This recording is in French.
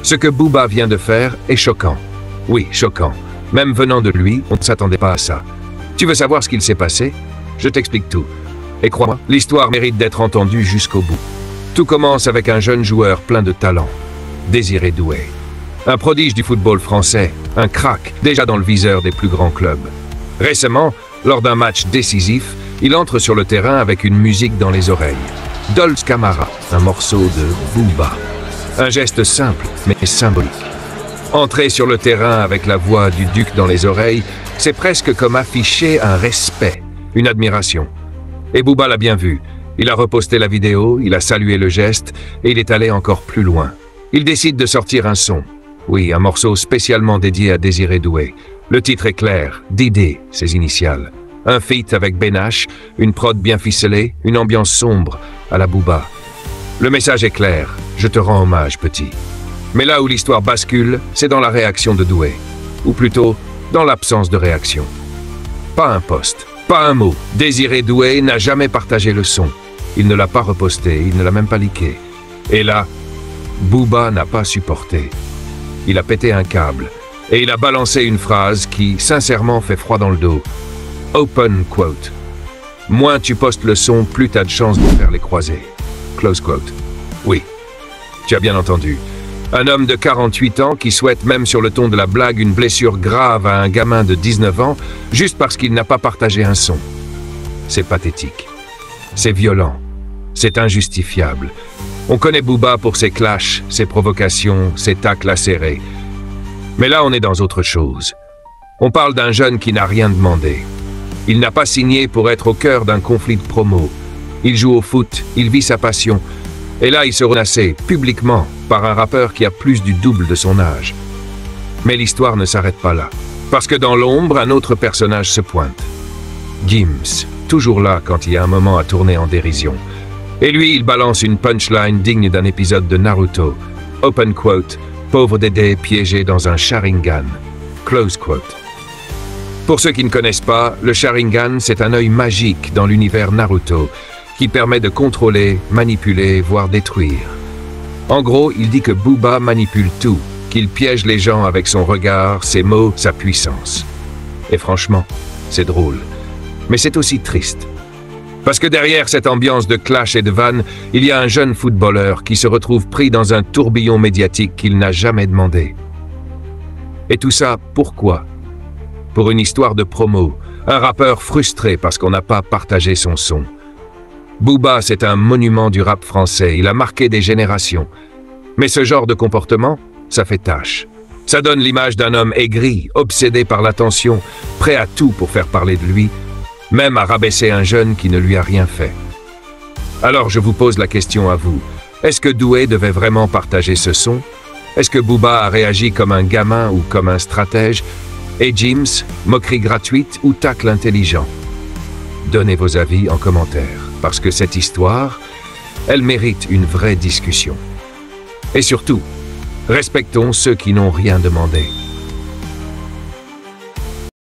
Ce que Booba vient de faire est choquant. Oui, choquant. Même venant de lui, on ne s'attendait pas à ça. Tu veux savoir ce qu'il s'est passé? Je t'explique tout. Et crois-moi, l'histoire mérite d'être entendue jusqu'au bout. Tout commence avec un jeune joueur plein de talent, Désiré Doué. Un prodige du football français, un crack, déjà dans le viseur des plus grands clubs. Récemment, lors d'un match décisif, il entre sur le terrain avec une musique dans les oreilles. Dolce Camara, un morceau de Booba. Un geste simple, mais symbolique. Entrer sur le terrain avec la voix du duc dans les oreilles, c'est presque comme afficher un respect, une admiration. Et Booba l'a bien vu. Il a reposté la vidéo, il a salué le geste, et il est allé encore plus loin. Il décide de sortir un son. Oui, un morceau spécialement dédié à Désiré Doué. Le titre est clair, DD, ses initiales. Un feat avec Benache, une prod bien ficelée, une ambiance sombre, à la Booba. Le message est clair, je te rends hommage, petit. Mais là où l'histoire bascule, c'est dans la réaction de Doué. Ou plutôt, dans l'absence de réaction. Pas un post, pas un mot. Désiré Doué n'a jamais partagé le son. Il ne l'a pas reposté, il ne l'a même pas liké. Et là, Booba n'a pas supporté. Il a pété un câble. Et il a balancé une phrase qui, sincèrement, fait froid dans le dos. Open quote. Moins tu postes le son, plus t'as de chances de faire les croisés. Close quote. Oui, tu as bien entendu. Un homme de 48 ans qui souhaite, même sur le ton de la blague, une blessure grave à un gamin de 19 ans, juste parce qu'il n'a pas partagé un son. C'est pathétique. C'est violent. C'est injustifiable. On connaît Booba pour ses clashs, ses provocations, ses tacles acérés. Mais là, on est dans autre chose. On parle d'un jeune qui n'a rien demandé. Il n'a pas signé pour être au cœur d'un conflit de promo. Il joue au foot, il vit sa passion. Et là, il se renassait, publiquement, par un rappeur qui a plus du double de son âge. Mais l'histoire ne s'arrête pas là. Parce que dans l'ombre, un autre personnage se pointe. Gims, toujours là quand il y a un moment à tourner en dérision. Et lui, il balance une punchline digne d'un épisode de Naruto. Open quote, pauvre Dédé piégé dans un Sharingan. Close quote. Pour ceux qui ne connaissent pas, le Sharingan, c'est un œil magique dans l'univers Naruto, qui permet de contrôler, manipuler, voire détruire. En gros, il dit que Booba manipule tout, qu'il piège les gens avec son regard, ses mots, sa puissance. Et franchement, c'est drôle. Mais c'est aussi triste. Parce que derrière cette ambiance de clash et de vanne, il y a un jeune footballeur qui se retrouve pris dans un tourbillon médiatique qu'il n'a jamais demandé. Et tout ça, pourquoi? Pour une histoire de promo, un rappeur frustré parce qu'on n'a pas partagé son son. Booba, c'est un monument du rap français, il a marqué des générations. Mais ce genre de comportement, ça fait tâche. Ça donne l'image d'un homme aigri, obsédé par l'attention, prêt à tout pour faire parler de lui, même à rabaisser un jeune qui ne lui a rien fait. Alors je vous pose la question à vous. Est-ce que Doué devait vraiment partager ce son? Est-ce que Booba a réagi comme un gamin ou comme un stratège? Et Gims, moquerie gratuite ou tacle intelligent? Donnez vos avis en commentaire, parce que cette histoire, elle mérite une vraie discussion. Et surtout, respectons ceux qui n'ont rien demandé.